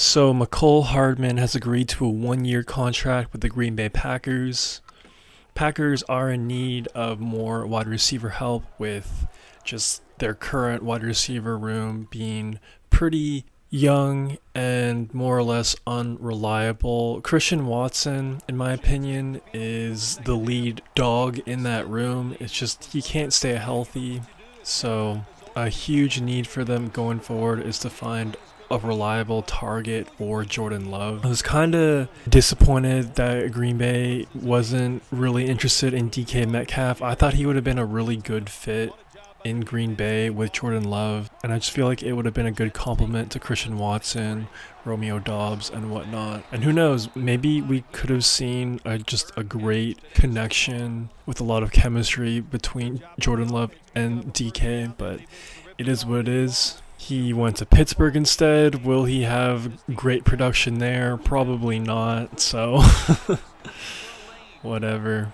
So Mecole Hardman has agreed to a one-year contract with the Green Bay Packers. Packers are in need of more wide receiver help with just their current wide receiver room being pretty young and more or less unreliable. Christian Watson, in my opinion, is the lead dog in that room. It's just he can't stay healthy. So a huge need for them going forward is to find a reliable target for Jordan Love. I was kind of disappointed that Green Bay wasn't really interested in DK Metcalf. I thought he would have been a really good fit in Green Bay with Jordan Love, and I just feel like it would have been a good complement to Christian Watson, Romeo Doubs, and whatnot. And who knows, maybe we could have seen just a great connection with a lot of chemistry between Jordan Love and DK, but it is what it is. He went to Pittsburgh instead. Will he have great production there? Probably not, so whatever.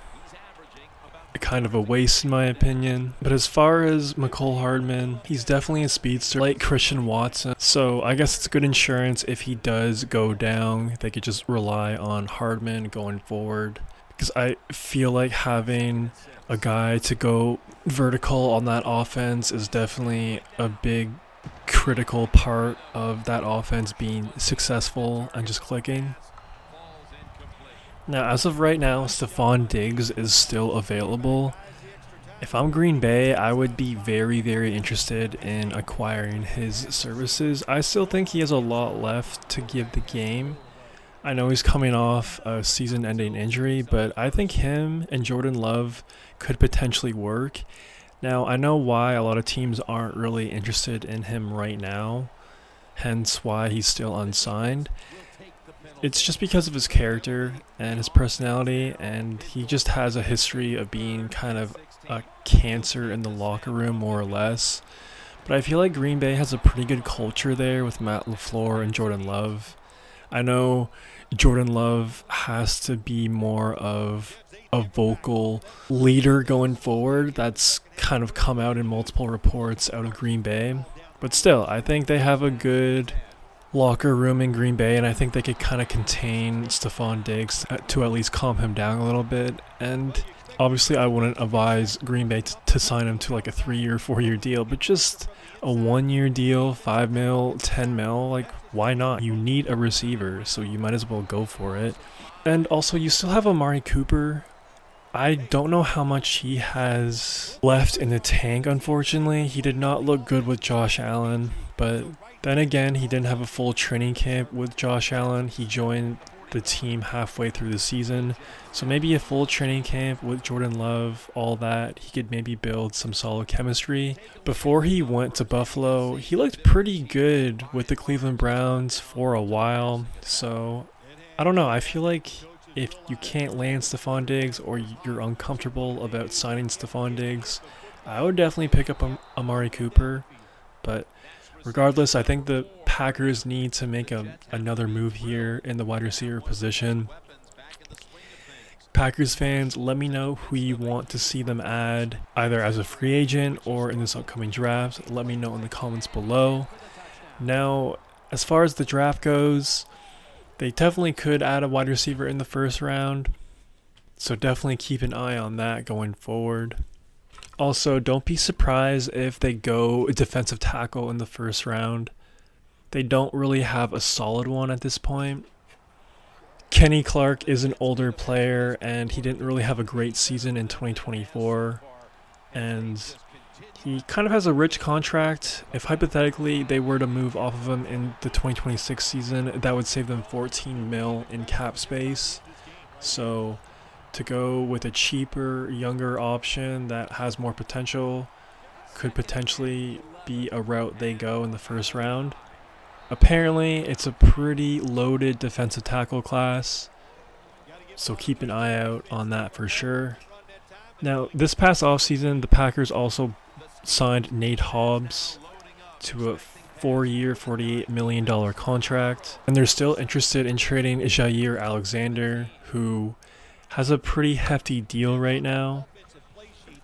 Kind of a waste in my opinion. But as far as Mecole Hardman, he's definitely a speedster like Christian Watson. So I guess it's good insurance if he does go down. They could just rely on Hardman going forward. Because I feel like having a guy to go vertical on that offense is definitely a big critical part of that offense being successful and just clicking. Now, as of right now, Stephon Diggs is still available. If I'm Green Bay, I would be very, very interested in acquiring his services. I still think he has a lot left to give the game. I know he's coming off a season-ending injury, but I think him and Jordan Love could potentially work. Now, I know why a lot of teams aren't really interested in him right now, hence why he's still unsigned. It's just because of his character and his personality, and he just has a history of being kind of a cancer in the locker room, more or less. But I feel like Green Bay has a pretty good culture there with Matt LaFleur and Jordan Love. I know Jordan Love has to be more of a vocal leader going forward. That's kind of come out in multiple reports out of Green Bay. But still, I think they have a good locker room in Green Bay, and I think they could kind of contain Stephon Diggs to at least calm him down a little bit. And obviously I wouldn't advise Green Bay to sign him to like a 3-year, 4-year deal, but just a 1-year deal, 5 mil, 10 mil, like why not? You need a receiver, so you might as well go for it. And also you still have Amari Cooper. I don't know how much he has left in the tank, unfortunately. He did not look good with Josh Allen, but then again, he didn't have a full training camp with Josh Allen. He joined the team halfway through the season. So maybe a full training camp with Jordan Love, all that, he could maybe build some solid chemistry. Before he went to Buffalo, he looked pretty good with the Cleveland Browns for a while. So I don't know. I feel like if you can't land Stephon Diggs or you're uncomfortable about signing Stephon Diggs, I would definitely pick up Amari Cooper. But regardless, I think the Packers need to make another move here in the wide receiver position. Packers fans, let me know who you want to see them add, either as a free agent or in this upcoming draft. Let me know in the comments below. Now, as far as the draft goes, they definitely could add a wide receiver in the first round, so definitely keep an eye on that going forward. Also, don't be surprised if they go defensive tackle in the first round. They don't really have a solid one at this point. Kenny Clark is an older player, and he didn't really have a great season in 2024. And he kind of has a rich contract. If hypothetically they were to move off of him in the 2026 season, that would save them 14 mil in cap space. So to go with a cheaper, younger option that has more potential could potentially be a route they go in the first round. Apparently, it's a pretty loaded defensive tackle class, so keep an eye out on that for sure. Now, this past offseason, the Packers also signed Nate Hobbs to a 4-year, $48 million contract, and they're still interested in trading Jair Alexander, who has a pretty hefty deal right now.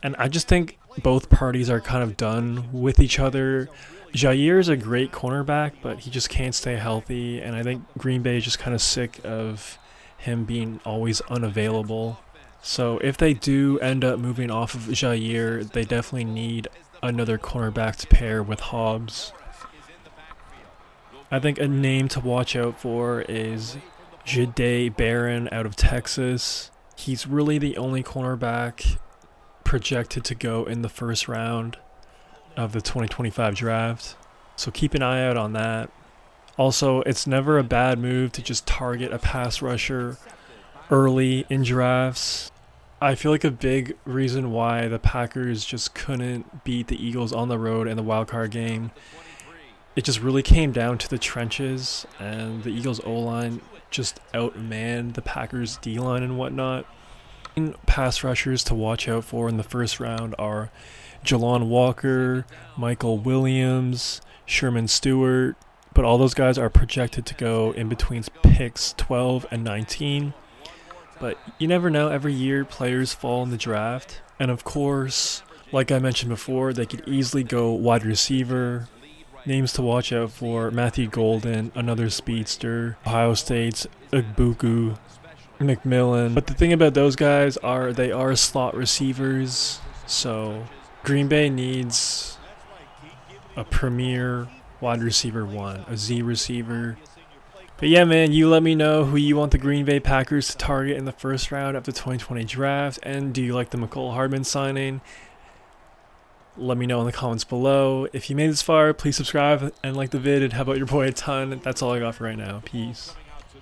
And I just think both parties are kind of done with each other. Jair is a great cornerback, but he just can't stay healthy, and I think Green Bay is just kind of sick of him being always unavailable. So if they do end up moving off of Jair, they definitely need another cornerback to pair with Hobbs. I think a name to watch out for is Jahdae Barron out of Texas. He's really the only cornerback projected to go in the first round of the 2025 draft. So keep an eye out on that. Also, it's never a bad move to just target a pass rusher early in drafts. I feel like a big reason why the Packers just couldn't beat the Eagles on the road in the wildcard game, it just really came down to the trenches, and the Eagles O-line just outmanned the Packers D-line and whatnot. Pass rushers to watch out for in the first round are Jalon Walker, Michael Williams, Sherman Stewart, but all those guys are projected to go in between picks 12 and 19. But you never know, every year players fall in the draft. And of course, like I mentioned before, they could easily go wide receiver. Names to watch out for: Matthew Golden, another speedster, Ohio State's Ugbuku, McMillan. But the thing about those guys are they are slot receivers, so Green Bay needs a premier wide receiver one, a Z receiver. But yeah, man, you let me know who you want the Green Bay Packers to target in the first round of the 2020 draft, and do you like the Mecole Hardman signing? Let me know in the comments below. If you made this far, please subscribe and like the vid, and how about your boy a ton. That's all I got for right now. Peace.